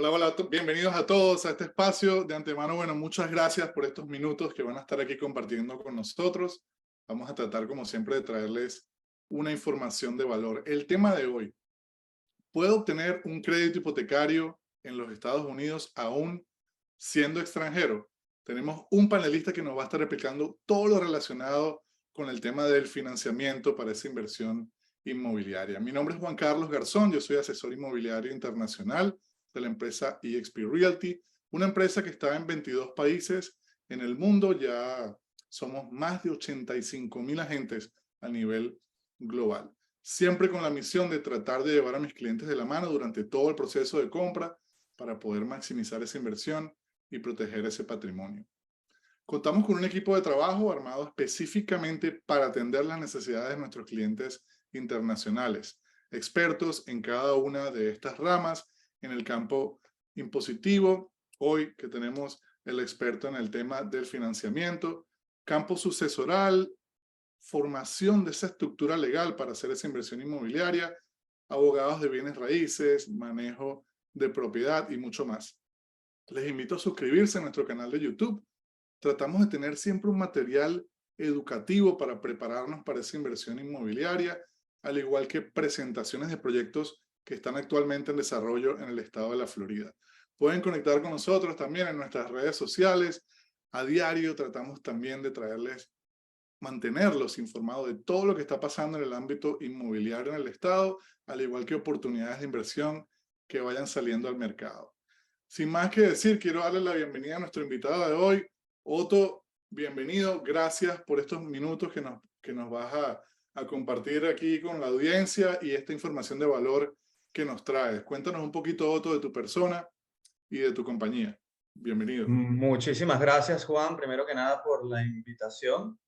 Hola, hola, bienvenidos a todos a este espacio. De antemano, bueno, muchas gracias por estos minutos que van a estar aquí compartiendo con nosotros. Vamos a tratar, como siempre, de traerles una información de valor. El tema de hoy: ¿puedo obtener un crédito hipotecario en los Estados Unidos aún siendo extranjero? Tenemos un panelista que nos va a estar explicando todo lo relacionado con el tema del financiamiento para esa inversión inmobiliaria. Mi nombre es Juan Carlos Garzón, yo soy asesor inmobiliario internacional de la empresa eXp Realty, una empresa que está en 22 países en el mundo. Ya somos más de 85,000 agentes a nivel global, siempre con la misión de tratar de llevar a mis clientes de la mano durante todo el proceso de compra para poder maximizar esa inversión y proteger ese patrimonio. Contamos con un equipo de trabajo armado específicamente para atender las necesidades de nuestros clientes internacionales, expertos en cada una de estas ramas. En el campo impositivo, hoy que tenemos el experto en el tema del financiamiento, campo sucesoral, formación de esa estructura legal para hacer esa inversión inmobiliaria, abogados de bienes raíces, manejo de propiedad y mucho más. Les invito a suscribirse a nuestro canal de YouTube. Tratamos de tener siempre un material educativo para prepararnos para esa inversión inmobiliaria, al igual que presentaciones de proyectos que están actualmente en desarrollo en el estado de la Florida. Pueden conectar con nosotros también en nuestras redes sociales. A diario tratamos también de mantenerlos informados de todo lo que está pasando en el ámbito inmobiliario en el estado, al igual que oportunidades de inversión que vayan saliendo al mercado. Sin más que decir, quiero darle la bienvenida a nuestro invitado de hoy. Otto, bienvenido. Gracias por estos minutos que nos vas a compartir aquí con la audiencia y esta información de valor que nos traes. Cuéntanos un poquito, Otto, de tu persona y de tu compañía. Bienvenido. Muchísimas gracias, Juan, primero que nada por la invitación.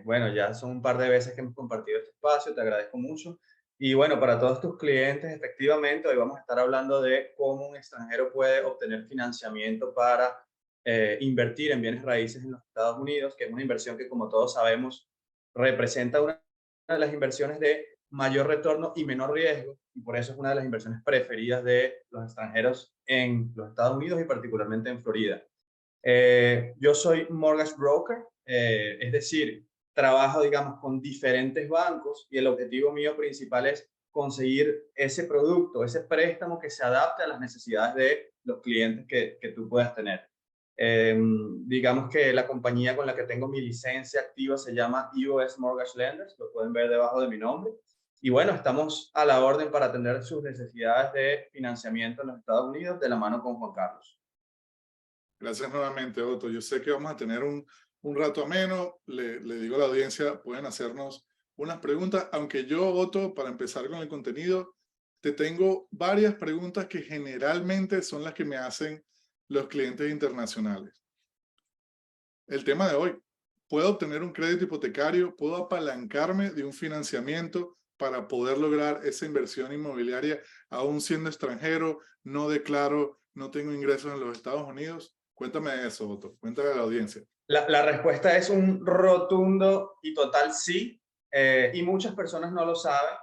Bueno, ya son un par de veces que hemos compartido este espacio, te agradezco mucho. Y bueno, para todos tus clientes, efectivamente, hoy vamos a estar hablando de cómo un extranjero puede obtener financiamiento para invertir en bienes raíces en los Estados Unidos, que es una inversión que, como todos sabemos, representa una de las inversiones de mayor retorno y menor riesgo, y por eso es una de las inversiones preferidas de los extranjeros en los Estados Unidos y particularmente en Florida. Yo soy mortgage broker, es decir, trabajo, digamos, con diferentes bancos y el objetivo mío principal es conseguir ese producto, ese préstamo que se adapte a las necesidades de los clientes que tú puedas tener. Eh, digamos que la compañía con la que tengo mi licencia activa se llama US Mortgage Lenders, lo pueden ver debajo de mi nombre. Y bueno, estamos a la orden para atender sus necesidades de financiamiento en los Estados Unidos de la mano con Juan Carlos. Gracias nuevamente, Otto. Yo sé que vamos a tener un rato ameno. Le digo a la audiencia, pueden hacernos unas preguntas, aunque yo, Otto, para empezar con el contenido, te tengo varias preguntas que generalmente son las que me hacen los clientes internacionales. El tema de hoy: ¿puedo obtener un crédito hipotecario? ¿Puedo apalancarme de un financiamiento para poder lograr esa inversión inmobiliaria aún siendo extranjero? No declaro, no tengo ingresos en los Estados Unidos. Cuéntame eso, Otto. Cuéntale a la audiencia. La respuesta es un rotundo y total sí, y muchas personas no lo saben.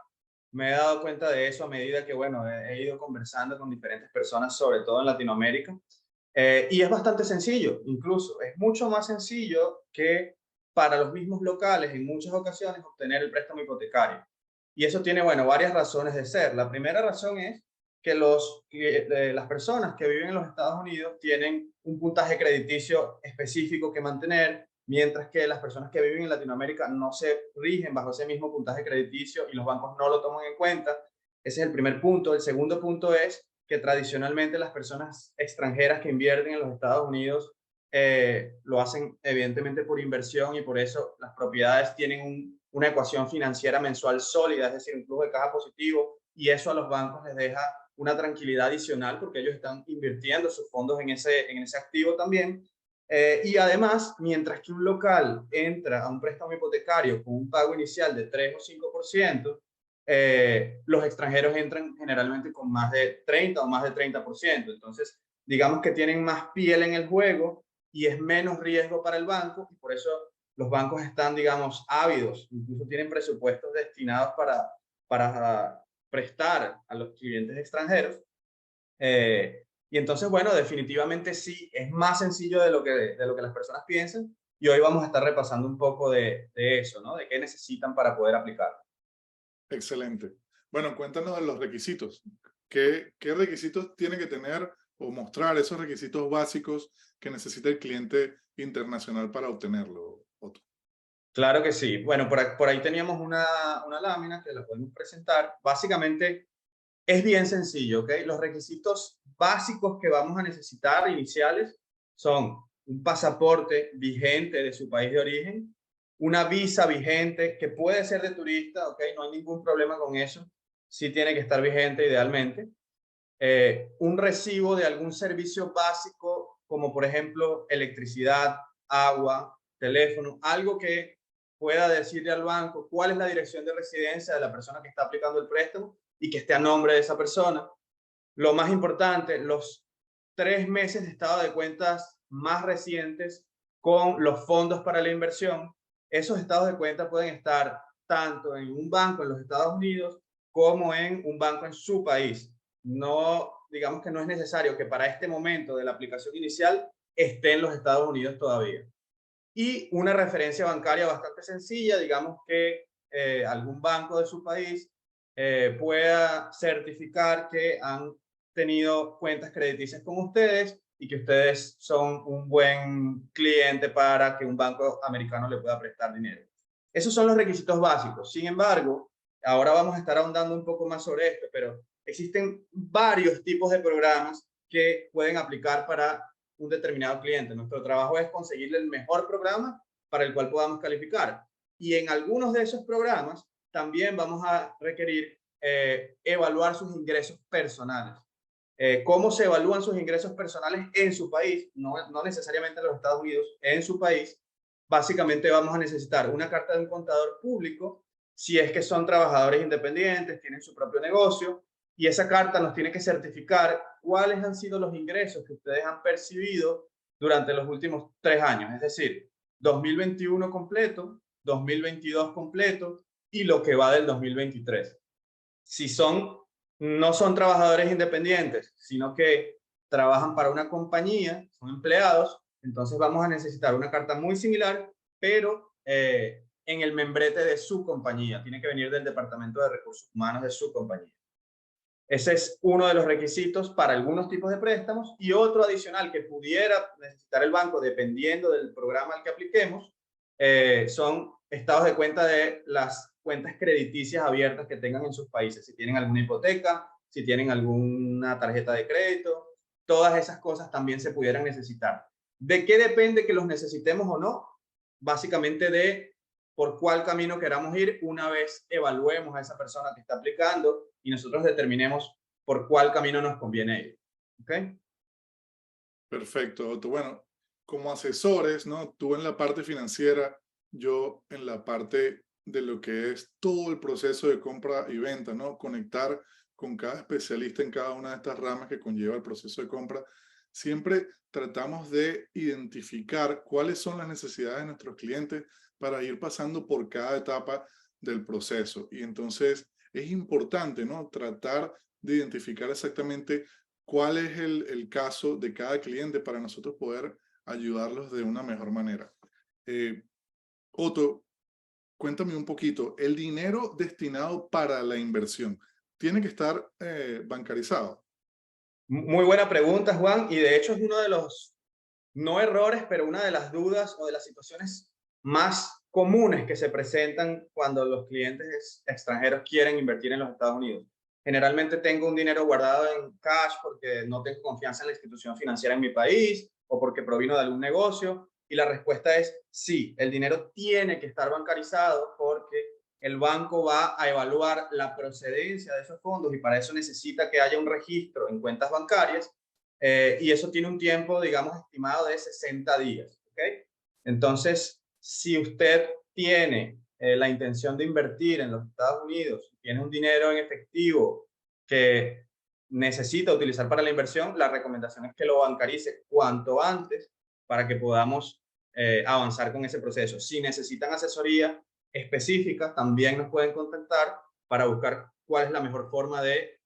Me he dado cuenta de eso a medida que, bueno, he ido conversando con diferentes personas, sobre todo en Latinoamérica, y es bastante sencillo, incluso es mucho más sencillo que para los mismos locales en muchas ocasiones obtener el préstamo hipotecario. Y eso tiene, bueno, varias razones de ser. La primera razón es que las personas que viven en los Estados Unidos tienen un puntaje crediticio específico que mantener, mientras que las personas que viven en Latinoamérica no se rigen bajo ese mismo puntaje crediticio y los bancos no lo toman en cuenta. Ese es el primer punto. El segundo punto es que tradicionalmente las personas extranjeras que invierten en los Estados Unidos lo hacen evidentemente por inversión, y por eso las propiedades tienen una ecuación financiera mensual sólida, es decir, un flujo de caja positivo, y eso a los bancos les deja una tranquilidad adicional porque ellos están invirtiendo sus fondos en ese activo también. Y además, mientras que un local entra a un préstamo hipotecario con un pago inicial de 3 o 5%, los extranjeros entran generalmente con más de 30 o más de 30%. Entonces, digamos que tienen más piel en el juego y es menos riesgo para el banco, y por eso los bancos están, digamos, ávidos, incluso tienen presupuestos destinados para prestar a los clientes extranjeros. Y entonces, bueno, definitivamente sí, es más sencillo de lo que las personas piensan. Y hoy vamos a estar repasando un poco de eso, ¿no? De qué necesitan para poder aplicar. Excelente. Bueno, cuéntanos de los requisitos. ¿Qué requisitos tiene que tener o mostrar esos requisitos básicos que necesita el cliente internacional para obtenerlo, Otto? Claro que sí. Bueno, por ahí teníamos una lámina que la podemos presentar. Básicamente es bien sencillo, ¿ok? Los requisitos básicos que vamos a necesitar iniciales son un pasaporte vigente de su país de origen, una visa vigente que puede ser de turista, ¿ok? No hay ningún problema con eso. Sí tiene que estar vigente idealmente. Un recibo de algún servicio básico, como por ejemplo electricidad, agua, teléfono, algo que pueda decirle al banco cuál es la dirección de residencia de la persona que está aplicando el préstamo y que esté a nombre de esa persona. Lo más importante, los 3 meses de estado de cuentas más recientes con los fondos para la inversión. Esos estados de cuenta pueden estar tanto en un banco en los Estados Unidos como en un banco en su país. No, digamos que no es necesario que para este momento de la aplicación inicial esté en los Estados Unidos todavía. Y una referencia bancaria bastante sencilla, digamos que algún banco de su país pueda certificar que han tenido cuentas crediticias con ustedes y que ustedes son un buen cliente para que un banco americano le pueda prestar dinero. Esos son los requisitos básicos. Sin embargo, ahora vamos a estar ahondando un poco más sobre esto, pero existen varios tipos de programas que pueden aplicar para un determinado cliente. Nuestro trabajo es conseguirle el mejor programa para el cual podamos calificar. Y en algunos de esos programas también vamos a requerir evaluar sus ingresos personales. ¿Cómo se evalúan sus ingresos personales en su país? No necesariamente en los Estados Unidos, en su país. Básicamente vamos a necesitar una carta de un contador público, si es que son trabajadores independientes, tienen su propio negocio, y esa carta nos tiene que certificar cuáles han sido los ingresos que ustedes han percibido durante los últimos 3 años, es decir, 2021 completo, 2022 completo y lo que va del 2023. Si no son trabajadores independientes, sino que trabajan para una compañía, son empleados, entonces vamos a necesitar una carta muy similar, pero en el membrete de su compañía. Tiene que venir del Departamento de Recursos Humanos de su compañía. Ese es uno de los requisitos para algunos tipos de préstamos, y otro adicional que pudiera necesitar el banco dependiendo del programa al que apliquemos son estados de cuenta de las cuentas crediticias abiertas que tengan en sus países. Si tienen alguna hipoteca, si tienen alguna tarjeta de crédito, todas esas cosas también se pudieran necesitar. ¿De qué depende que los necesitemos o no? Básicamente de por cuál camino queramos ir una vez evaluemos a esa persona que está aplicando y nosotros determinemos por cuál camino nos conviene ir. ¿Ok? Perfecto, Otto. Bueno, como asesores, ¿no? Tú en la parte financiera, yo en la parte de lo que es todo el proceso de compra y venta, ¿no? Conectar con cada especialista en cada una de estas ramas que conlleva el proceso de compra. Siempre tratamos de identificar cuáles son las necesidades de nuestros clientes para ir pasando por cada etapa del proceso. Y entonces es importante, ¿no? Tratar de identificar exactamente cuál es el caso de cada cliente para nosotros poder ayudarlos de una mejor manera. Eh, Otto, cuéntame un poquito, el dinero destinado para la inversión tiene que estar bancarizado. Muy buena pregunta, Juan, y de hecho es uno de los, no errores, pero una de las dudas o de las situaciones más comunes que se presentan cuando los clientes extranjeros quieren invertir en los Estados Unidos. Generalmente tengo un dinero guardado en cash porque no tengo confianza en la institución financiera en mi país o porque provino de algún negocio. Y la respuesta es sí, el dinero tiene que estar bancarizado porque el banco va a evaluar la procedencia de esos fondos y para eso necesita que haya un registro en cuentas bancarias, y eso tiene un tiempo, digamos, estimado de 60 días. ¿Okay? Entonces, si usted tiene la intención de invertir en los Estados Unidos, tiene un dinero en efectivo que necesita utilizar para la inversión, la recomendación es que lo bancarice cuanto antes para que podamos avanzar con ese proceso. Si necesitan asesoría específica, también nos pueden contactar para buscar cuál es la mejor forma de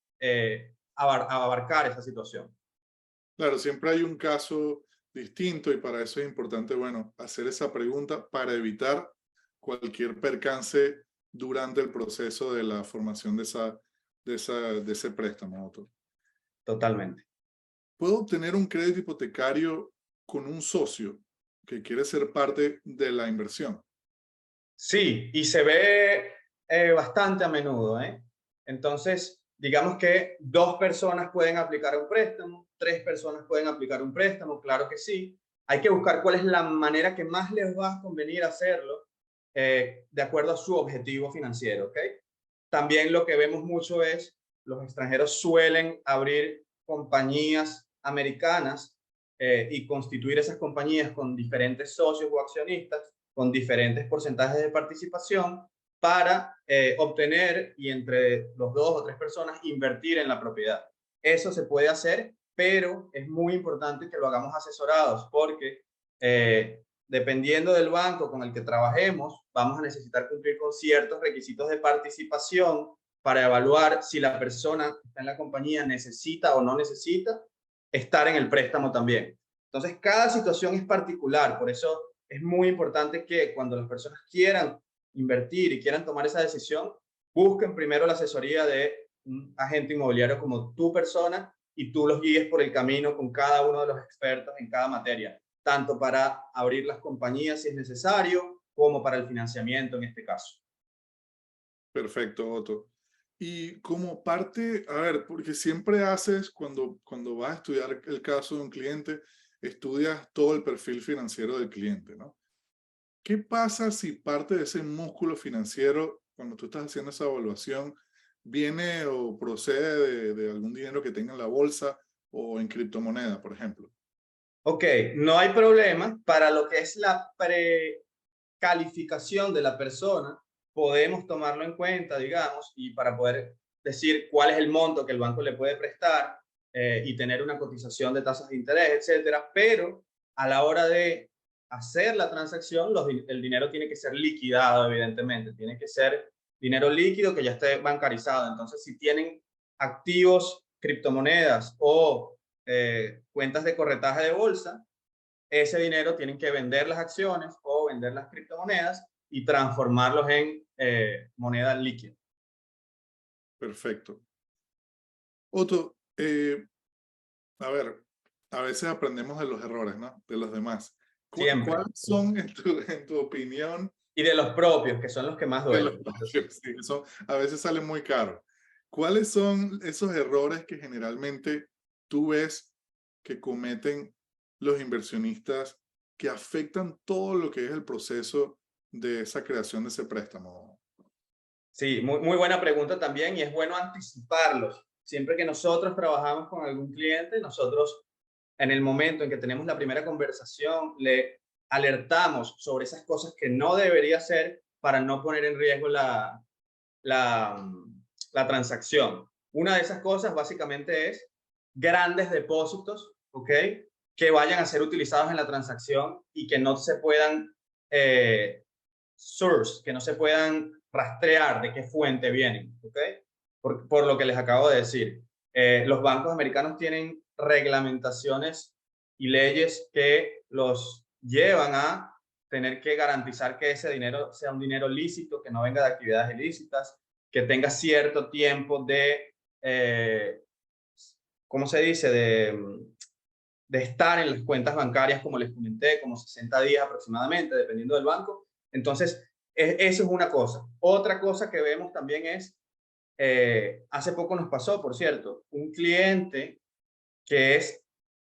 abarcar esa situación. Claro, siempre hay un caso distinto y para eso es importante, bueno, hacer esa pregunta para evitar cualquier percance durante el proceso de la formación de ese préstamo, Otto. Totalmente. ¿Puedo obtener un crédito hipotecario con un socio que quiere ser parte de la inversión? Sí, y se ve bastante a menudo, ¿eh? Entonces, digamos que 2 personas pueden aplicar un préstamo, 3 personas pueden aplicar un préstamo, claro que sí. Hay que buscar cuál es la manera que más les va a convenir hacerlo de acuerdo a su objetivo financiero, ¿ok? También lo que vemos mucho es los extranjeros suelen abrir compañías americanas y constituir esas compañías con diferentes socios o accionistas con diferentes porcentajes de participación para obtener y entre los 2 o 3 personas invertir en la propiedad. Eso se puede hacer, pero es muy importante que lo hagamos asesorados porque dependiendo del banco con el que trabajemos, vamos a necesitar cumplir con ciertos requisitos de participación para evaluar si la persona que está en la compañía necesita o no necesita estar en el préstamo también. Entonces, cada situación es particular, por eso es muy importante que cuando las personas quieran invertir y quieran tomar esa decisión, busquen primero la asesoría de un agente inmobiliario como tu persona y tú los guíes por el camino con cada uno de los expertos en cada materia, tanto para abrir las compañías si es necesario, como para el financiamiento en este caso. Perfecto, Otto. Y como parte, a ver, porque siempre haces, cuando vas a estudiar el caso de un cliente, estudias todo el perfil financiero del cliente, ¿no? ¿Qué pasa si parte de ese músculo financiero, cuando tú estás haciendo esa evaluación, viene o procede de algún dinero que tenga en la bolsa o en criptomoneda, por ejemplo? Ok, no hay problema. Para lo que es la precalificación de la persona, podemos tomarlo en cuenta, digamos, y para poder decir cuál es el monto que el banco le puede prestar y tener una cotización de tasas de interés, etcétera. Pero a la hora de hacer la transacción, el dinero tiene que ser liquidado, evidentemente. Tiene que ser dinero líquido que ya esté bancarizado. Entonces, si tienen activos, criptomonedas o cuentas de corretaje de bolsa, ese dinero tienen que vender las acciones o vender las criptomonedas y transformarlos en moneda líquida. Perfecto. Otto, a ver, a veces aprendemos de los errores, ¿no? De los demás. Siempre. ¿Cuáles son, en tu opinión, Y de los propios, que son los que más de los duelen. propios? Sí, a veces salen muy caros. ¿Cuáles son esos errores que generalmente tú ves que cometen los inversionistas que afectan todo lo que es el proceso de esa creación de ese préstamo? Sí, muy buena pregunta también y es bueno anticiparlos. Siempre que nosotros trabajamos con algún cliente, nosotros en el momento en que tenemos la primera conversación, le alertamos sobre esas cosas que no debería hacer para no poner en riesgo la, la transacción. Una de esas cosas básicamente es grandes depósitos, ¿ok? Que vayan a ser utilizados en la transacción y que no se puedan source, que no se puedan rastrear de qué fuente vienen, ¿ok? Por lo que les acabo de decir. Los bancos americanos tienen reglamentaciones y leyes que los llevan a tener que garantizar que ese dinero sea un dinero lícito, que no venga de actividades ilícitas, que tenga cierto tiempo ¿cómo se dice? De estar en las cuentas bancarias, como les comenté, como 60 días aproximadamente, dependiendo del banco. Entonces, eso es una cosa. Otra cosa que vemos también es, hace poco nos pasó, por cierto, un cliente que es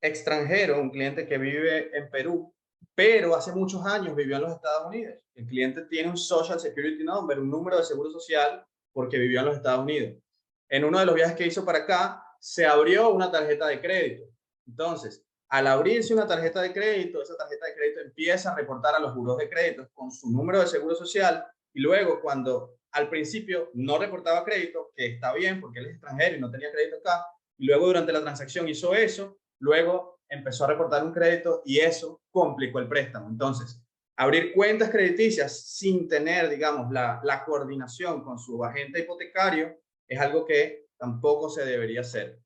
extranjero, un cliente que vive en Perú, pero hace muchos años vivió en los Estados Unidos. El cliente tiene un Social Security Number, un número de seguro social, porque vivió en los Estados Unidos. En uno de los viajes que hizo para acá, se abrió una tarjeta de crédito. Entonces, al abrirse una tarjeta de crédito, esa tarjeta de crédito empieza a reportar a los buros de crédito con su número de seguro social y luego cuando al principio no reportaba crédito, que está bien porque él es extranjero y no tenía crédito acá, y luego durante la transacción hizo eso, luego empezó a reportar un crédito y eso complicó el préstamo. Entonces, abrir cuentas crediticias sin tener, digamos, la coordinación con su agente hipotecario es algo que tampoco se debería hacer.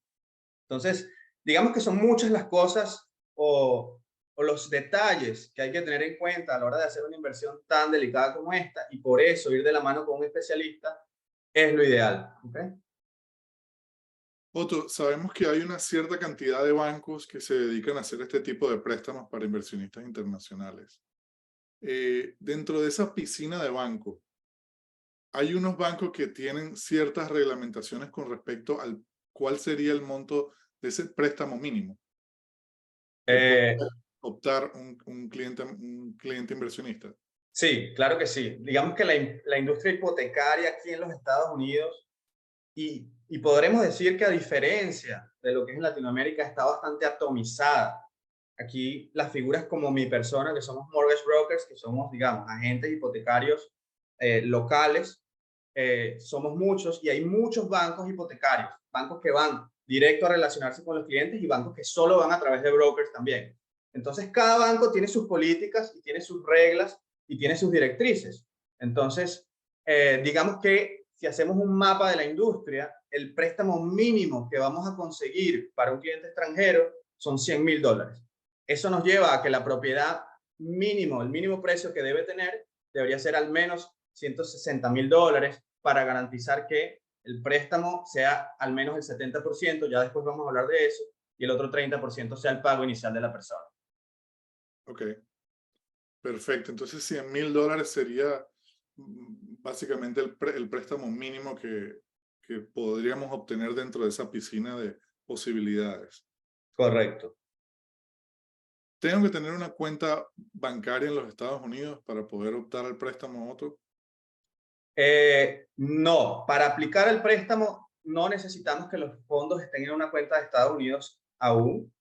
Entonces, digamos que son muchas las cosas o los detalles que hay que tener en cuenta a la hora de hacer una inversión tan delicada como esta, y por eso ir de la mano con un especialista es lo ideal. ¿Okay? Otto, sabemos que hay una cierta cantidad de bancos que se dedican a hacer este tipo de préstamos para inversionistas internacionales. Dentro de esa piscina de bancos, hay unos bancos que tienen ciertas reglamentaciones con respecto al cuál sería el monto de ese préstamo mínimo que puede Eh, optar un cliente inversionista. sí, claro que sí. Digamos que la industria hipotecaria aquí en los Estados Unidos, y podremos decir que a diferencia de lo que es en Latinoamérica, está bastante atomizada. Aquí las figuras como mi persona, que somos mortgage brokers, que somos, digamos, agentes hipotecarios locales, somos muchos y hay muchos bancos hipotecarios, bancos que van directo a relacionarse con los clientes y bancos que solo van a través de brokers también. Entonces, cada banco tiene sus políticas y tiene sus reglas y tiene sus directrices. Entonces, digamos que si hacemos un mapa de la industria, el préstamo mínimo que vamos a conseguir para un cliente extranjero son $100,000. Eso nos lleva a que la propiedad mínimo, el mínimo precio que debe tener, debería ser al menos $160,000 para garantizar que el préstamo sea al menos el 70%, ya después vamos a hablar de eso, y el otro 30% sea el pago inicial de la persona. Ok, perfecto. Entonces, $100,000 sería básicamente el préstamo mínimo que podríamos obtener dentro de esa piscina de posibilidades. Correcto. ¿Tengo que tener una cuenta bancaria en los Estados Unidos para poder optar al préstamo otro? No, para aplicar el préstamo no necesitamos que los fondos estén en una cuenta de Estados Unidos aún.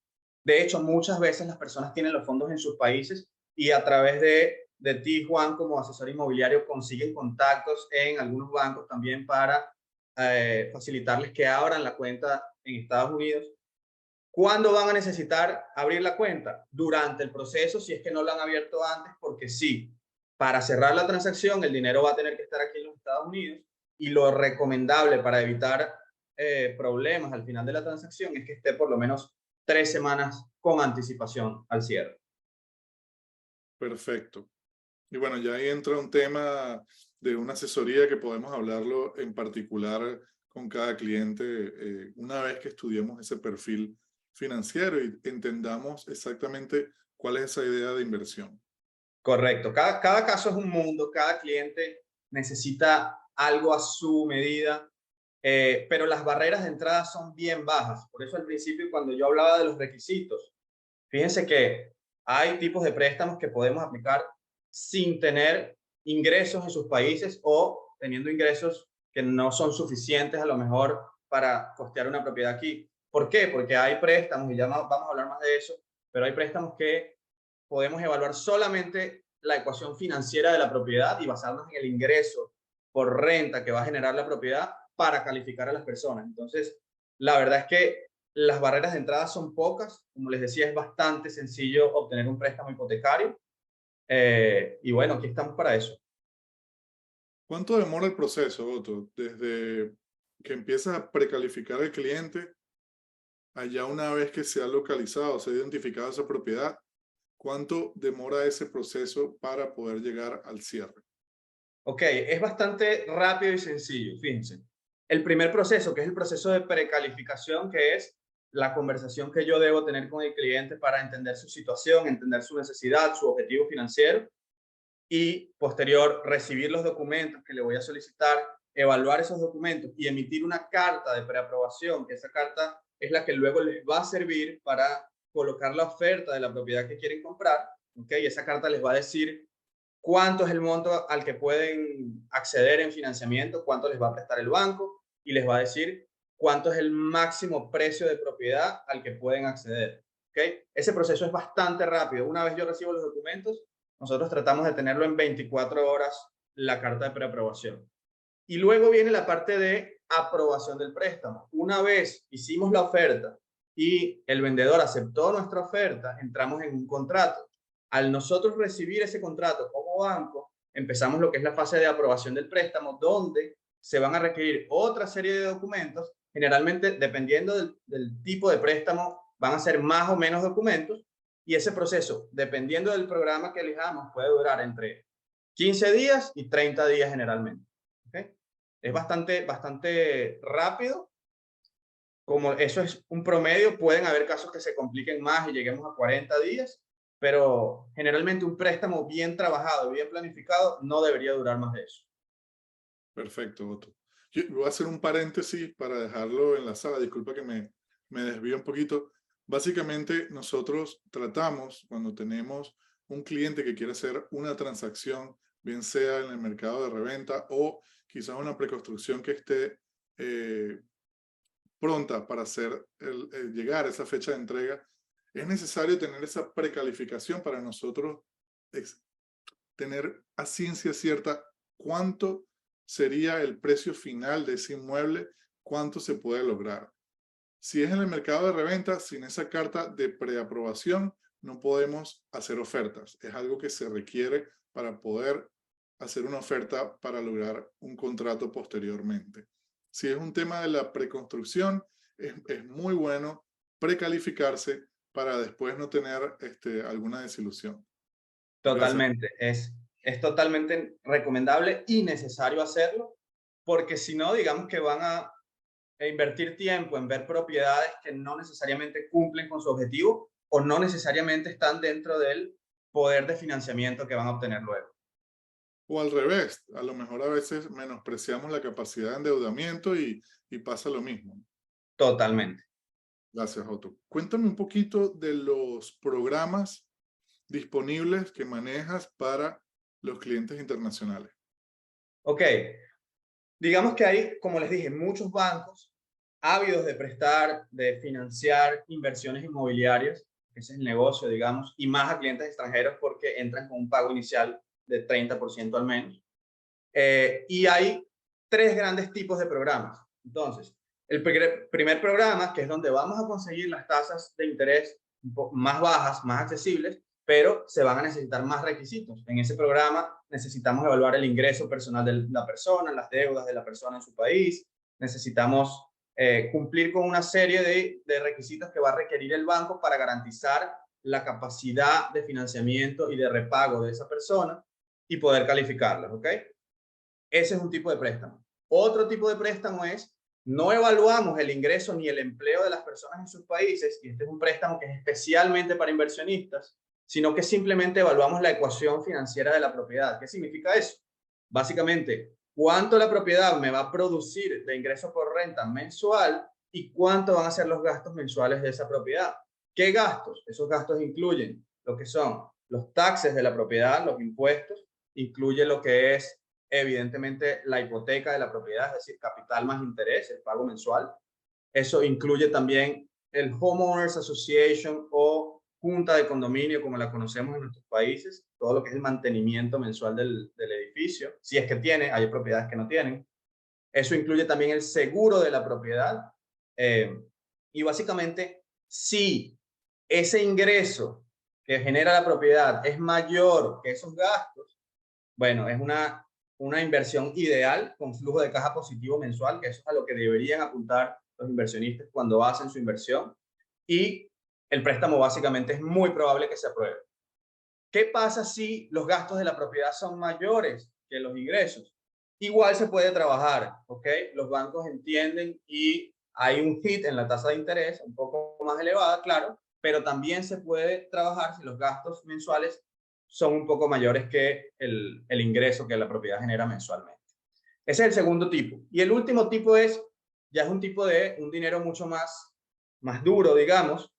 De hecho, muchas veces las personas tienen los fondos en sus países y a través de ti, Juan, como asesor inmobiliario, consiguen contactos en algunos bancos también para facilitarles que abran la cuenta en Estados Unidos. ¿Cuándo van a necesitar abrir la cuenta? Durante el proceso, si es que no la han abierto antes, porque sí, para cerrar la transacción el dinero va a tener que estar aquí en los Estados Unidos, y lo recomendable para evitar problemas al final de la transacción es que esté por lo menos 3 semanas con anticipación al cierre. Perfecto. Y bueno, ya ahí entra un tema de una asesoría que podemos hablarlo en particular con cada cliente una vez que estudiemos ese perfil financiero y entendamos exactamente cuál es esa idea de inversión. Correcto. Cada caso es un mundo, cada cliente necesita algo a su medida, pero las barreras de entrada son bien bajas. Por eso al principio, cuando yo hablaba de los requisitos, fíjense que hay tipos de préstamos que podemos aplicar sin tener ingresos en sus países o teniendo ingresos que no son suficientes a lo mejor para costear una propiedad aquí. ¿Por qué? Porque hay préstamos, y ya vamos a hablar más de eso, pero hay préstamos que podemos evaluar solamente la ecuación financiera de la propiedad y basarnos en el ingreso por renta que va a generar la propiedad para calificar a las personas. Entonces, la verdad es que las barreras de entrada son pocas. Como les decía, es bastante sencillo obtener un préstamo hipotecario. Y bueno, aquí estamos para eso. ¿Cuánto demora el proceso, Otto? Desde que empiezas a precalificar al cliente, allá una vez que se ha localizado, se ha identificado esa propiedad, ¿cuánto demora ese proceso para poder llegar al cierre? Ok, es bastante rápido y sencillo, fíjense. El primer proceso, que es el proceso de precalificación, que es la conversación que yo debo tener con el cliente para entender su situación, entender su necesidad, su objetivo financiero, y posterior recibir los documentos que le voy a solicitar, evaluar esos documentos y emitir una carta de preaprobación, que esa carta es la que luego les va a servir para colocar la oferta de la propiedad que quieren comprar. ¿Okay? Y esa carta les va a decir cuánto es el monto al que pueden acceder en financiamiento, cuánto les va a prestar el banco, y les va a decir cuánto es el máximo precio de propiedad al que pueden acceder. ¿Okay? Ese proceso es bastante rápido. Una vez yo recibo los documentos, nosotros tratamos de tenerlo en 24 horas la carta de preaprobación. Y luego viene la parte de aprobación del préstamo. Una vez hicimos la oferta y el vendedor aceptó nuestra oferta, entramos en un contrato. Al nosotros recibir ese contrato como banco, empezamos lo que es la fase de aprobación del préstamo, donde se van a requerir otra serie de documentos Generalmente, dependiendo del tipo de préstamo, van a ser más o menos documentos, y ese proceso, dependiendo del programa que elijamos, puede durar entre 15 días y 30 días generalmente. ¿Okay? Es bastante rápido. Como eso es un promedio, pueden haber casos que se compliquen más y lleguemos a 40 días, pero generalmente un préstamo bien trabajado, bien planificado, no debería durar más de eso. Perfecto, Otto. Yo voy a hacer un paréntesis para dejarlo en la sala. Disculpa que me desvío un poquito. Básicamente, nosotros tratamos, cuando tenemos un cliente que quiere hacer una transacción, bien sea en el mercado de reventa o quizás una preconstrucción que esté eh, pronta para llegar a esa fecha de entrega, es necesario tener esa precalificación para nosotros tener a ciencia cierta cuánto sería el precio final de ese inmueble, cuánto se puede lograr. Si es en el mercado de reventa, sin esa carta de preaprobación, no podemos hacer ofertas. Es algo que se requiere para poder hacer una oferta para lograr un contrato posteriormente. Si es un tema de la preconstrucción, es muy bueno precalificarse para después no tener alguna desilusión. Gracias. Totalmente, es totalmente recomendable y necesario hacerlo, porque si no, digamos que van a invertir tiempo en ver propiedades que no necesariamente cumplen con su objetivo o no necesariamente están dentro del poder de financiamiento que van a obtener luego. O al revés, a lo mejor a veces menospreciamos la capacidad de endeudamiento y pasa lo mismo. Totalmente. Gracias, Otto. Cuéntame un poquito de los programas disponibles que manejas para los clientes internacionales. Ok, digamos que hay, como les dije, muchos bancos ávidos de prestar, de financiar inversiones inmobiliarias, ese es el negocio, digamos, y más a clientes extranjeros porque entran con un pago inicial de 30% al menos. Y hay tres grandes tipos de programas. Entonces, el primer programa, que es donde vamos a conseguir las tasas de interés más bajas, más accesibles, pero se van a necesitar más requisitos. En ese programa necesitamos evaluar el ingreso personal de la persona, las deudas de la persona en su país, necesitamos cumplir con una serie de requisitos que va a requerir el banco para garantizar la capacidad de financiamiento y de repago de esa persona y poder calificarlas, ¿ok? Ese es un tipo de préstamo. Otro tipo de préstamo es, no evaluamos el ingreso ni el empleo de las personas en sus países, y este es un préstamo que es especialmente para inversionistas, sino que simplemente evaluamos la ecuación financiera de la propiedad. ¿Qué significa eso? Básicamente, cuánto la propiedad me va a producir de ingreso por renta mensual y cuánto van a ser los gastos mensuales de esa propiedad. ¿Qué gastos? Esos gastos incluyen lo que son los taxes de la propiedad, los impuestos, incluye lo que es evidentemente la hipoteca de la propiedad, es decir, capital más interés, el pago mensual. Eso incluye también el Homeowners Association o junta de condominio, como la conocemos en nuestros países, todo lo que es el mantenimiento mensual del edificio, si es que tiene, hay propiedades que no tienen. Eso incluye también el seguro de la propiedad. Y básicamente, si ese ingreso que genera la propiedad es mayor que esos gastos, bueno, es una inversión ideal con flujo de caja positivo mensual, que eso es a lo que deberían apuntar los inversionistas cuando hacen su inversión. Y el préstamo básicamente es muy probable que se apruebe. ¿Qué pasa si los gastos de la propiedad son mayores que los ingresos? Igual se puede trabajar, ¿ok? Los bancos entienden y hay un hit en la tasa de interés un poco más elevada, claro, pero también se puede trabajar si los gastos mensuales son un poco mayores que el ingreso que la propiedad genera mensualmente. Ese es el segundo tipo. Y el último tipo ya es un tipo de un dinero mucho más duro, digamos.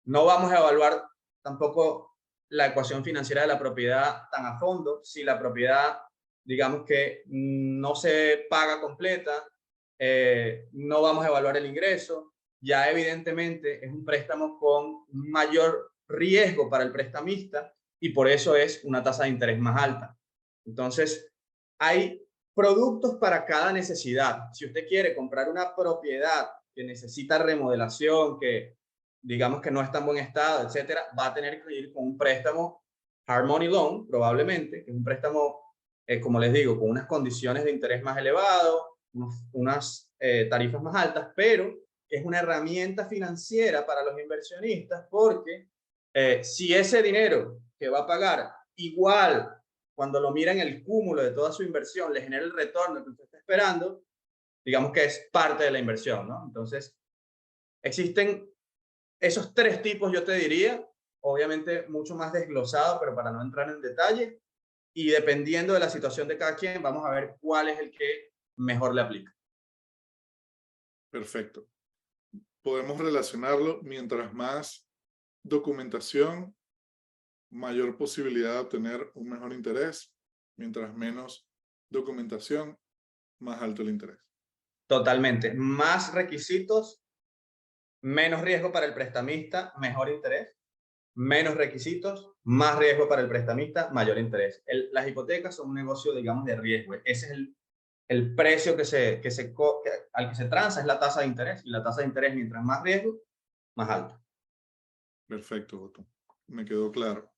No vamos a evaluar tampoco la ecuación financiera de la propiedad tan a fondo. Si la propiedad, digamos que no se paga completa, no vamos a evaluar el ingreso. Ya evidentemente es un préstamo con mayor riesgo para el prestamista y por eso es una tasa de interés más alta. Entonces, hay productos para cada necesidad. Si usted quiere comprar una propiedad que necesita remodelación, que digamos que no está en buen estado, etcétera, va a tener que ir con un préstamo hard money loan, probablemente, que es un préstamo, como les digo, con unas condiciones de interés más elevado, unas tarifas más altas, pero es una herramienta financiera para los inversionistas porque si ese dinero que va a pagar igual cuando lo mira en el cúmulo de toda su inversión le genera el retorno que usted está esperando, digamos que es parte de la inversión, ¿no? Entonces, existen esos tres tipos, yo te diría, obviamente mucho más desglosado, pero para no entrar en detalle, y dependiendo de la situación de cada quien, vamos a ver cuál es el que mejor le aplica. Perfecto. Podemos relacionarlo, mientras más documentación, mayor posibilidad de obtener un mejor interés, mientras menos documentación, más alto el interés. Totalmente. Más requisitos, menos riesgo para el prestamista, mejor interés. Menos requisitos, más riesgo para el prestamista, mayor interés. Las hipotecas son un negocio, digamos, de riesgo. Ese es el precio al que se transa, es la tasa de interés. Y la tasa de interés, mientras más riesgo, más alta. Perfecto, Otto. Me quedó claro.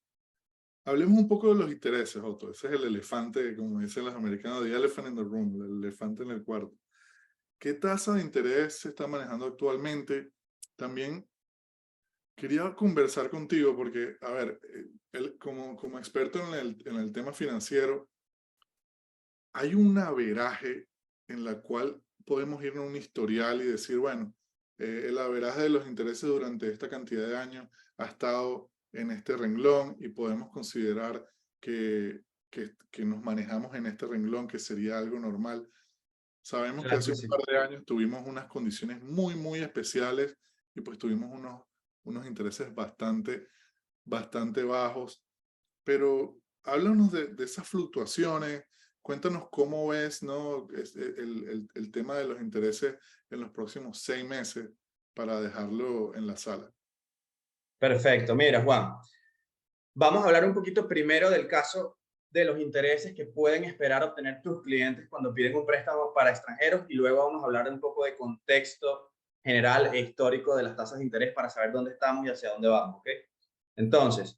Hablemos un poco de los intereses, Otto. Ese es el elefante, como dicen los americanos, the elephant in the room, el elefante en el cuarto. ¿Qué tasa de interés se está manejando actualmente? También quería conversar contigo porque, a ver, como experto en el tema financiero, hay un averaje en la cual podemos irnos a un historial y decir, bueno, el averaje de los intereses durante esta cantidad de años ha estado en este renglón y podemos considerar que nos manejamos en este renglón, que sería algo normal. Sabemos que Claro hace que un sí. par de años tuvimos unas condiciones muy, muy especiales y pues tuvimos unos intereses bastante bajos, pero háblanos de esas fluctuaciones, cuéntanos cómo ves, ¿no? El tema de los intereses en los próximos 6 meses para dejarlo en la sala. Perfecto. Mira, Juan, vamos a hablar un poquito primero del caso de los intereses que pueden esperar obtener tus clientes cuando piden un préstamo para extranjeros y luego vamos a hablar un poco de contexto general e histórico de las tasas de interés para saber dónde estamos y hacia dónde vamos, ¿ok? Entonces,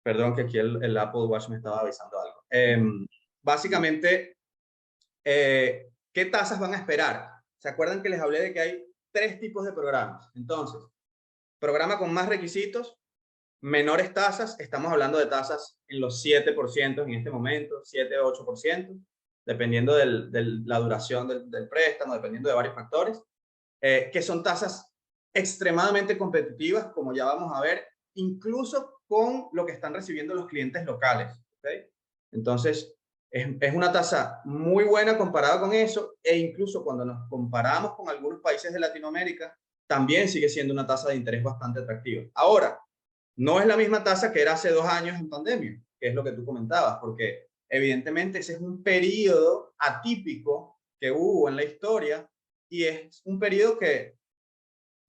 perdón que aquí el Apple Watch me estaba avisando algo. Básicamente, ¿qué tasas van a esperar? ¿Se acuerdan que les hablé de que hay tres tipos de programas? Entonces, programa con más requisitos, menores tasas, estamos hablando de tasas en los 7% en este momento, 7-8%, dependiendo de la duración del préstamo, dependiendo de varios factores, que son tasas extremadamente competitivas, como ya vamos a ver, incluso con lo que están recibiendo los clientes locales. ¿Okay? Entonces, es una tasa muy buena comparada con eso, e incluso cuando nos comparamos con algunos países de Latinoamérica, también sigue siendo una tasa de interés bastante atractiva. Ahora, no es la misma tasa que era hace 2 años en pandemia, que es lo que tú comentabas, porque evidentemente ese es un periodo atípico que hubo en la historia y es un periodo que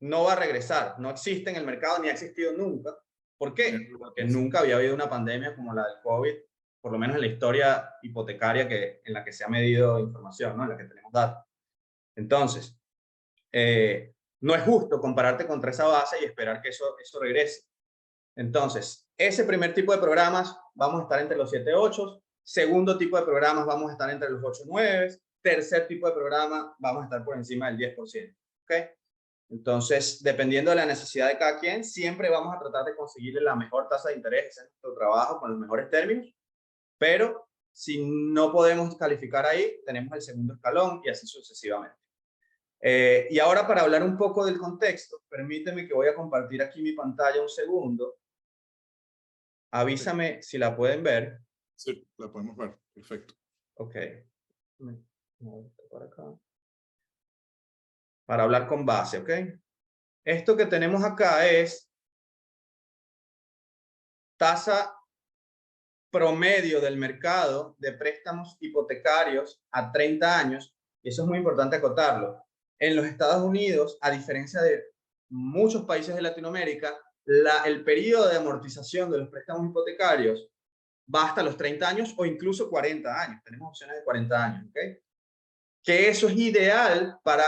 no va a regresar, no existe en el mercado ni ha existido nunca. ¿Por qué? Porque nunca había habido una pandemia como la del COVID, por lo menos en la historia hipotecaria en la que se ha medido información, ¿no? En la que tenemos datos. Entonces, no es justo compararte contra esa base y esperar que eso regrese. Entonces, ese primer tipo de programas vamos a estar entre los 7-8, segundo tipo de programas vamos a estar entre los 8-9, tercer tipo de programa vamos a estar por encima del 10%. ¿Ok? Entonces, dependiendo de la necesidad de cada quien, siempre vamos a tratar de conseguirle la mejor tasa de interés, ese es nuestro trabajo con los mejores términos, pero si no podemos calificar ahí, tenemos el segundo escalón y así sucesivamente. Y ahora para hablar un poco del contexto, permíteme que voy a compartir aquí mi pantalla un segundo. Avísame si la pueden ver. Sí, la podemos ver. Perfecto. Ok. Para hablar con base, ¿ok? Esto que tenemos acá es tasa promedio del mercado de préstamos hipotecarios a 30 años. Y eso es muy importante acotarlo. En los Estados Unidos, a diferencia de muchos países de Latinoamérica, el periodo de amortización de los préstamos hipotecarios va hasta los 30 años o incluso 40 años. Tenemos opciones de 40 años, ¿ok? Que eso es ideal para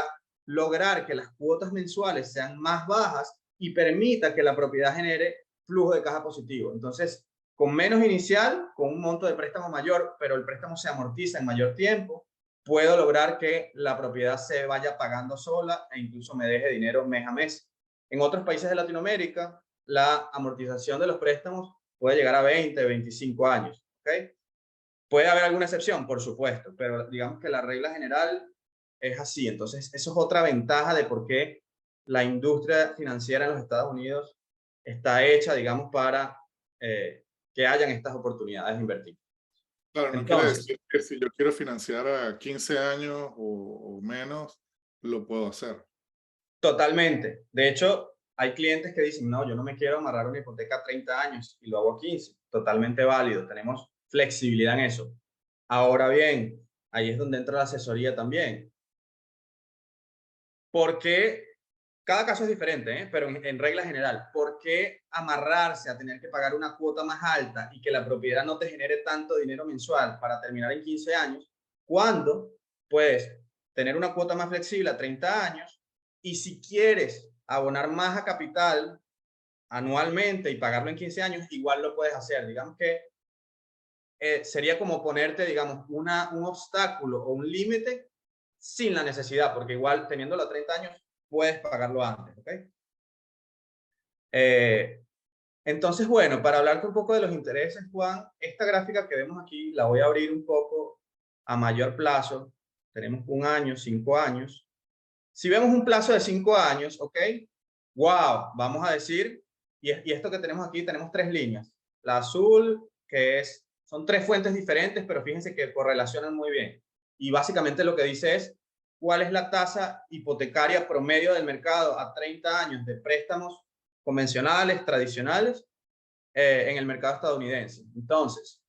lograr que las cuotas mensuales sean más bajas y permita que la propiedad genere flujo de caja positivo. Entonces, con menos inicial, con un monto de préstamo mayor, pero el préstamo se amortiza en mayor tiempo, puedo lograr que la propiedad se vaya pagando sola e incluso me deje dinero mes a mes. En otros países de Latinoamérica, la amortización de los préstamos puede llegar a 20, 25 años. ¿Okay? Puede haber alguna excepción, por supuesto, pero digamos que la regla general es así. Entonces, eso es otra ventaja de por qué la industria financiera en los Estados Unidos está hecha, digamos, para que hayan estas oportunidades de invertir. Claro, no quiere Entonces, decir que si yo quiero financiar a 15 años o menos, lo puedo hacer. totalmente. De hecho, hay clientes que dicen, no, yo no me quiero amarrar una hipoteca a 30 años y lo hago a 15. Totalmente válido. Tenemos flexibilidad en eso. Ahora bien, ahí es donde entra la asesoría también. Porque cada caso es diferente, ¿eh? Pero en regla general, ¿por qué amarrarse a tener que pagar una cuota más alta y que la propiedad no te genere tanto dinero mensual para terminar en 15 años, cuando puedes tener una cuota más flexible a 30 años y si quieres abonar más a capital anualmente y pagarlo en 15 años, igual lo puedes hacer? Digamos que sería como ponerte, digamos, un obstáculo o un límite sin la necesidad, porque igual teniéndolo a 30 años puedes pagarlo antes, ¿ok? Eh, entonces, bueno, para hablarte un poco de los intereses, Juan, esta gráfica que vemos aquí la voy a abrir un poco a mayor plazo. Tenemos 1 año, 5 años. Si vemos un plazo de 5 años, ¿ok? Wow, vamos a decir, y esto que tenemos aquí, tenemos 3 líneas. La azul, que son 3 fuentes diferentes, pero fíjense que correlacionan muy bien. Y básicamente lo que dice es cuál es la tasa hipotecaria promedio del mercado a 30 años de préstamos convencionales, tradicionales, en el mercado estadounidense. Entonces,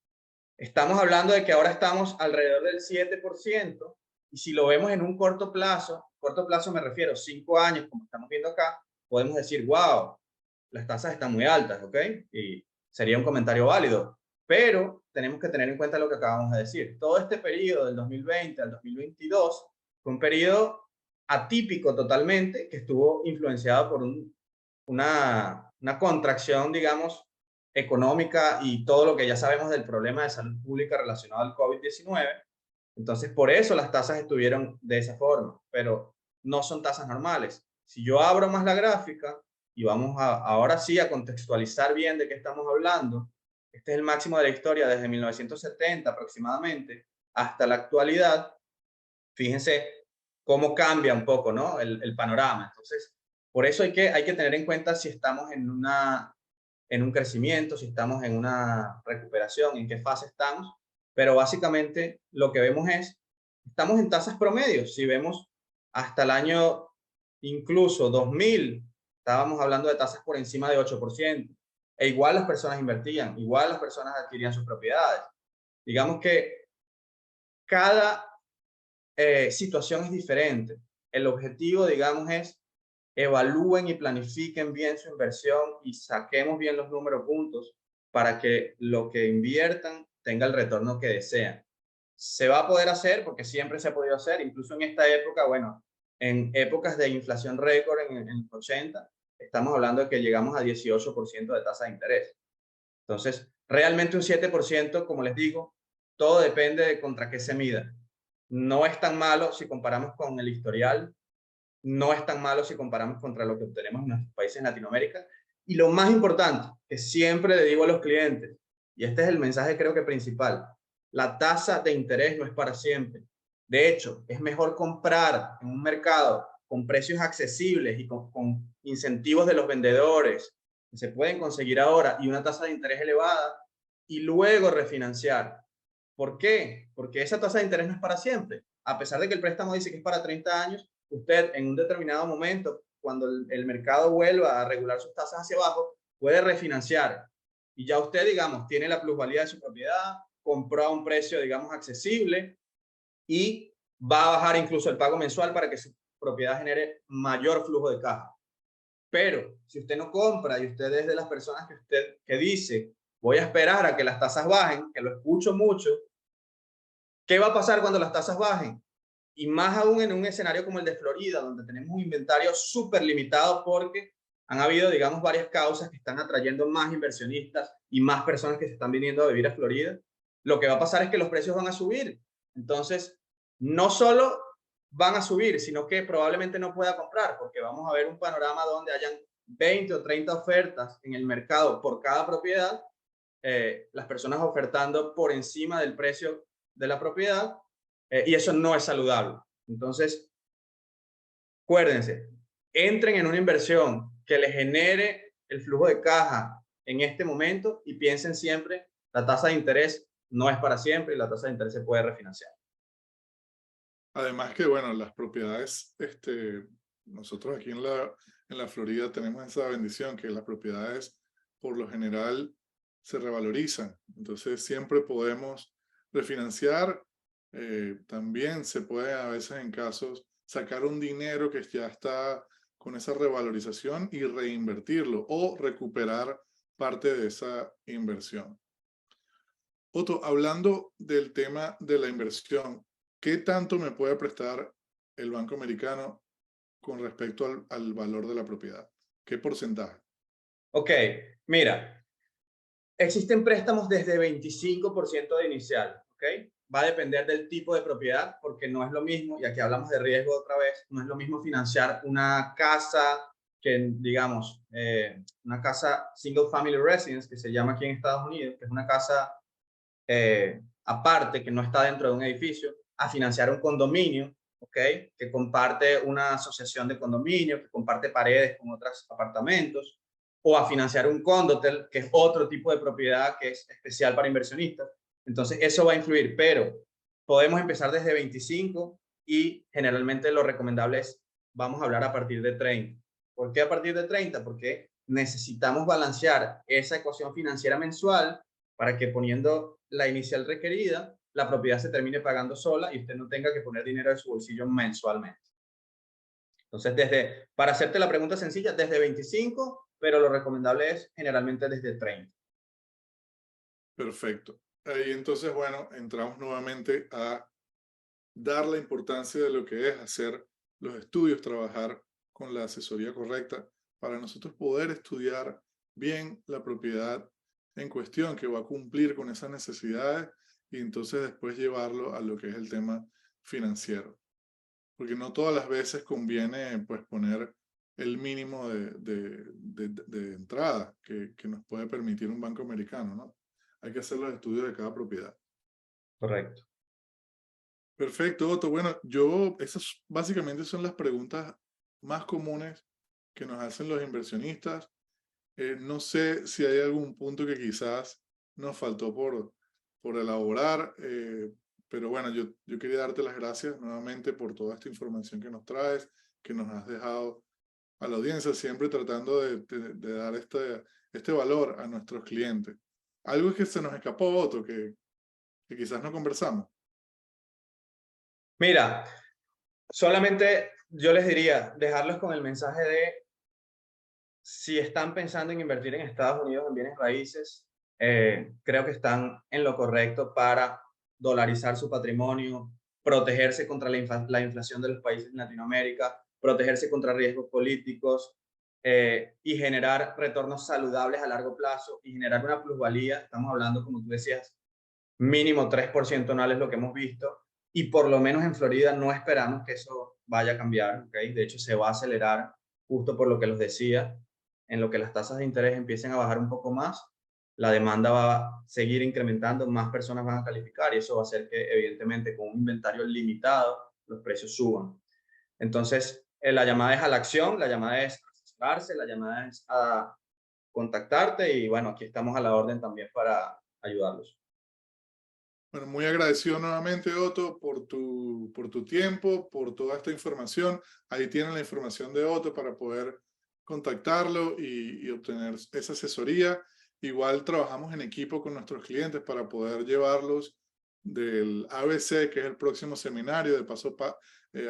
estamos hablando de que ahora estamos alrededor del 7%, y si lo vemos en un corto plazo me refiero 5 años, como estamos viendo acá, podemos decir, wow, las tasas están muy altas, ¿ok? Y sería un comentario válido. Pero tenemos que tener en cuenta lo que acabamos de decir. Todo este periodo del 2020 al 2022 fue un periodo atípico totalmente, que estuvo influenciado por una contracción, digamos, económica y todo lo que ya sabemos del problema de salud pública relacionado al COVID-19. Entonces, por eso las tasas estuvieron de esa forma, pero no son tasas normales. Si yo abro más la gráfica y vamos ahora sí a contextualizar bien de qué estamos hablando, este es el máximo de la historia desde 1970 aproximadamente hasta la actualidad. Fíjense cómo cambia un poco, ¿no? El panorama. Entonces, por eso hay que tener en cuenta si estamos en un crecimiento, si estamos en una recuperación, en qué fase estamos. Pero básicamente lo que vemos estamos en tasas promedios. Si vemos hasta el año incluso 2000, estábamos hablando de tasas por encima de 8%. E igual las personas invertían, igual las personas adquirían sus propiedades. Digamos que cada situación es diferente. El objetivo, digamos, es evalúen y planifiquen bien su inversión y saquemos bien los números juntos para que lo que inviertan tenga el retorno que desean. Se va a poder hacer porque siempre se ha podido hacer, incluso en esta época, bueno, en épocas de inflación récord en los 80, estamos hablando de que llegamos a 18% de tasa de interés. Entonces, realmente un 7%, como les digo, todo depende de contra qué se mida. No es tan malo si comparamos con el historial, no es tan malo si comparamos contra lo que obtenemos en nuestros países en Latinoamérica. Y lo más importante, que siempre le digo a los clientes, y este es el mensaje creo que principal, la tasa de interés no es para siempre. De hecho, es mejor comprar en un mercado con precios accesibles y con incentivos de los vendedores que se pueden conseguir ahora y una tasa de interés elevada y luego refinanciar. ¿Por qué? Porque esa tasa de interés no es para siempre. A pesar de que el préstamo dice que es para 30 años, usted en un determinado momento, cuando el mercado vuelva a regular sus tasas hacia abajo, puede refinanciar. Y ya usted, digamos, tiene la plusvalía de su propiedad, compró a un precio, digamos, accesible y va a bajar incluso el pago mensual para que su propiedad genere mayor flujo de caja. Pero si usted no compra y usted es de las personas que dice, voy a esperar a que las tasas bajen, que lo escucho mucho, ¿qué va a pasar cuando las tasas bajen? Y más aún en un escenario como el de Florida, donde tenemos un inventario súper limitado porque han habido, digamos, varias causas que están atrayendo más inversionistas y más personas que se están viniendo a vivir a Florida. Lo que va a pasar es que los precios van a subir. Entonces, no solo van a subir, sino que probablemente no pueda comprar, porque vamos a ver un panorama donde hayan 20 o 30 ofertas en el mercado por cada propiedad, las personas ofertando por encima del precio de la propiedad, y eso no es saludable. Entonces, acuérdense, entren en una inversión que les genere el flujo de caja en este momento y piensen siempre, la tasa de interés no es para siempre y la tasa de interés se puede refinanciar. Además que, bueno, las propiedades, nosotros aquí en la Florida tenemos esa bendición que las propiedades por lo general se revalorizan. Entonces siempre podemos refinanciar. También se puede a veces en casos sacar un dinero que ya está con esa revalorización y reinvertirlo o recuperar parte de esa inversión. Otto, hablando del tema de la inversión, ¿qué tanto me puede prestar el Banco Americano con respecto al valor de la propiedad? ¿Qué porcentaje? Ok, mira, existen préstamos desde 25% de inicial, ¿ok? Va a depender del tipo de propiedad, porque no es lo mismo, y aquí hablamos de riesgo otra vez, no es lo mismo financiar una casa que, digamos, una casa single family residence, que se llama aquí en Estados Unidos, que es una casa aparte, que no está dentro de un edificio, a financiar un condominio, ¿ok? Que comparte una asociación de condominio, que comparte paredes con otros apartamentos, o a financiar un condotel, que es otro tipo de propiedad que es especial para inversionistas. Entonces, eso va a influir, pero podemos empezar desde 25 y generalmente lo recomendable es, vamos a hablar a partir de 30. ¿Por qué a partir de 30? Porque necesitamos balancear esa ecuación financiera mensual para que poniendo la inicial requerida, la propiedad se termine pagando sola y usted no tenga que poner dinero de su bolsillo mensualmente. Entonces, para hacerte la pregunta sencilla, desde 25, pero lo recomendable es generalmente desde 30. Perfecto. Ahí entonces, bueno, entramos nuevamente a dar la importancia de lo que es hacer los estudios, trabajar con la asesoría correcta para nosotros poder estudiar bien la propiedad en cuestión que va a cumplir con esas necesidades y entonces después llevarlo a lo que es el tema financiero. Porque no todas las veces conviene pues poner el mínimo de entrada que nos puede permitir un banco americano, ¿no? Hay que hacer los estudios de cada propiedad. Correcto. Perfecto, Otto. Bueno, esas básicamente son las preguntas más comunes que nos hacen los inversionistas. No sé si hay algún punto que quizás nos faltó por elaborar, pero bueno, yo quería darte las gracias nuevamente por toda esta información que nos traes, que nos has dejado a la audiencia, siempre tratando de dar este valor a nuestros clientes. Algo que se nos escapó, Otto, que quizás no conversamos. Mira, solamente yo les diría, dejarlos con el mensaje de si están pensando en invertir en Estados Unidos en bienes raíces, creo que están en lo correcto para dolarizar su patrimonio, protegerse contra la inflación de los países en Latinoamérica, protegerse contra riesgos políticos y generar retornos saludables a largo plazo y generar una plusvalía. Estamos hablando, como tú decías, mínimo 3% anual es lo que hemos visto y por lo menos en Florida no esperamos que eso vaya a cambiar, ¿okay? De hecho, se va a acelerar justo por lo que los decía, en lo que las tasas de interés empiecen a bajar un poco más, la demanda va a seguir incrementando, más personas van a calificar y eso va a hacer que evidentemente con un inventario limitado los precios suban. Entonces, la llamada es a la acción, la llamada es a asesorarse, la llamada es a contactarte y bueno, aquí estamos a la orden también para ayudarlos. Bueno, muy agradecido nuevamente, Otto, por tu tiempo, por toda esta información. Ahí tienen la información de Otto para poder contactarlo y obtener esa asesoría. Igual trabajamos en equipo con nuestros clientes para poder llevarlos del ABC, que es el próximo seminario. De paso,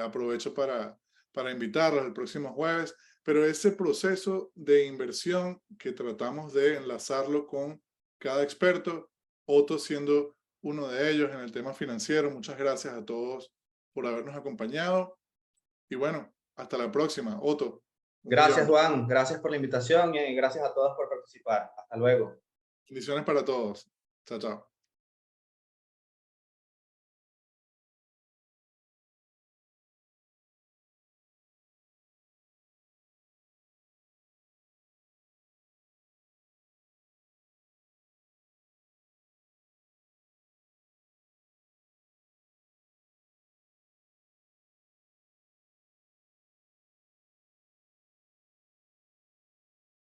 aprovecho para invitarlos el próximo jueves. Pero ese proceso de inversión que tratamos de enlazarlo con cada experto, Otto siendo uno de ellos en el tema financiero. Muchas gracias a todos por habernos acompañado. Y bueno, hasta la próxima. Otto, un Gracias, millón. Juan. Gracias por la invitación y gracias a todos por participar. Hasta luego. Bendiciones para todos. Chao, chao.